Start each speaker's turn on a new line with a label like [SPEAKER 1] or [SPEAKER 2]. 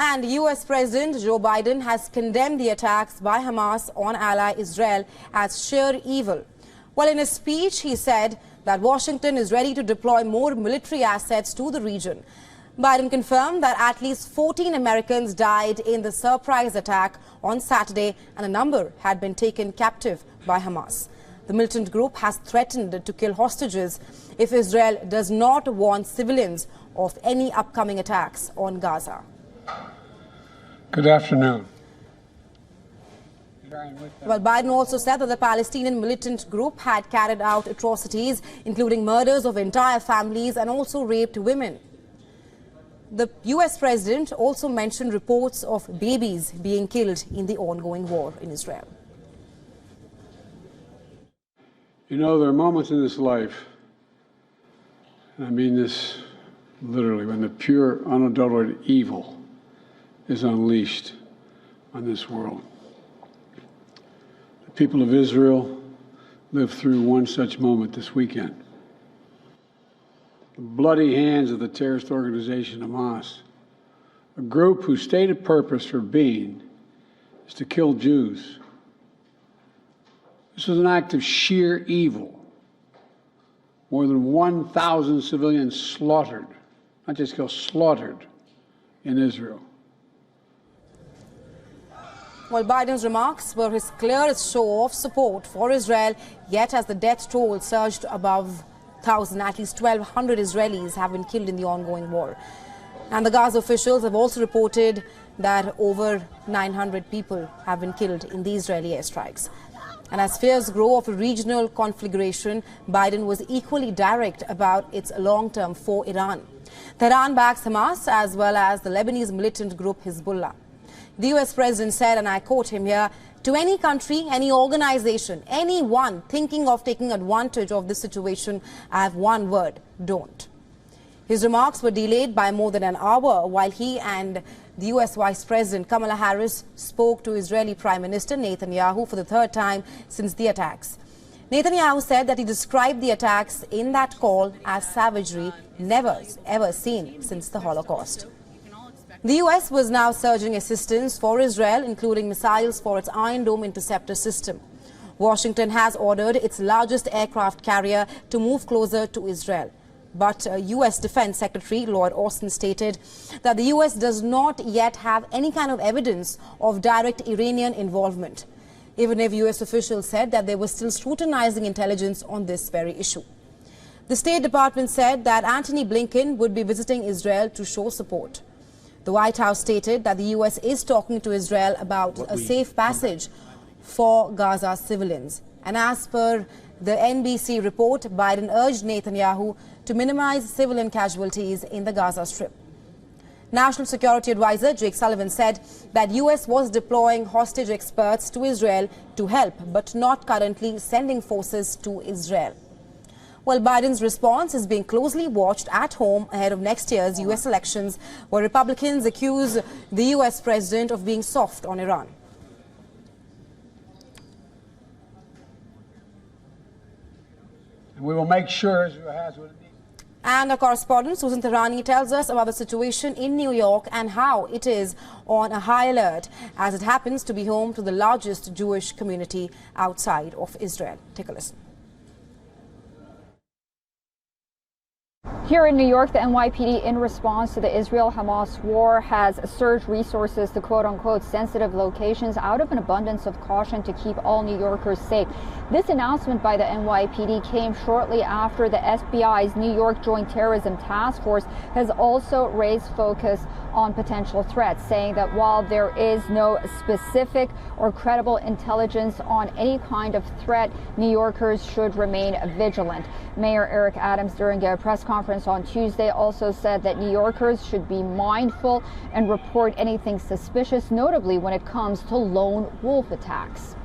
[SPEAKER 1] And U.S. President Joe Biden has condemned the attacks by Hamas on ally Israel as sheer evil. Well, in a speech, he said that Washington is ready to deploy more military assets to the region. Biden confirmed that at least 14 Americans died in the surprise attack on Saturday, and a number had been taken captive by Hamas. The militant group has threatened to kill hostages if Israel does not warn civilians of any upcoming attacks on Gaza.
[SPEAKER 2] Good afternoon.
[SPEAKER 1] Well, Biden also said that the Palestinian militant group had carried out atrocities, including murders of entire families and also raped women. The U.S. president also mentioned reports of babies being killed in the ongoing war in Israel.
[SPEAKER 2] You know, there are moments in this life, and I mean this literally, when the pure, unadulterated evil is unleashed on this world. The people of Israel lived through one such moment this weekend. The bloody hands of the terrorist organization Hamas, a group whose stated purpose for being is to kill Jews. This was an act of sheer evil. More than 1,000 civilians slaughtered, not just killed, slaughtered in Israel.
[SPEAKER 1] Well, Biden's remarks were his clearest show of support for Israel, yet as the death toll surged above 1,000, at least 1,200 Israelis have been killed in the ongoing war. And the Gaza officials have also reported that over 900 people have been killed in the Israeli airstrikes. And as fears grow of a regional conflagration, Biden was equally direct about its long-term for Iran. Tehran backs Hamas as well as the Lebanese militant group Hezbollah. The U.S. president said, and I quote him here, "To any country, any organization, anyone thinking of taking advantage of this situation, I have one word: don't." His remarks were delayed by more than an hour while he and the U.S. Vice President Kamala Harris spoke to Israeli Prime Minister Netanyahu for the third time since the attacks. Netanyahu said that he described the attacks in that call as savagery never ever seen since the Holocaust. The U.S. was now surging assistance for Israel, including missiles for its Iron Dome interceptor system. Washington has ordered its largest aircraft carrier to move closer to Israel. But U.S. Defense Secretary Lloyd Austin stated that the U.S. does not yet have any kind of evidence of direct Iranian involvement, even if U.S. officials said that they were still scrutinizing intelligence on this very issue. The State Department said that Antony Blinken would be visiting Israel to show support. The White House stated that the U.S. is talking to Israel about a safe passage for Gaza civilians. And as per the NBC report, Biden urged Netanyahu to minimize civilian casualties in the Gaza Strip. National Security Advisor Jake Sullivan said that U.S. was deploying hostage experts to Israel to help, but not currently sending forces to Israel. Well, Biden's response is being closely watched at home ahead of next year's U.S. elections, where Republicans accuse the U.S. president of being soft on Iran.
[SPEAKER 2] We will make sure Israel has what it needs.
[SPEAKER 1] And our correspondent Susan Tehrani tells us about the situation in New York and how it is on a high alert as it happens to be home to the largest Jewish community outside of Israel. Take a listen.
[SPEAKER 3] Here in New York, the NYPD, in response to the Israel-Hamas war, has surged resources to quote-unquote sensitive locations out of an abundance of caution to keep all New Yorkers safe. This announcement by the NYPD came shortly after the FBI's New York Joint Terrorism Task Force has also raised focus on potential threats, saying that while there is no specific or credible intelligence on any kind of threat, New Yorkers should remain vigilant. Mayor Eric Adams, during a press conference on Tuesday, also said that New Yorkers should be mindful and report anything suspicious, notably when it comes to lone wolf attacks.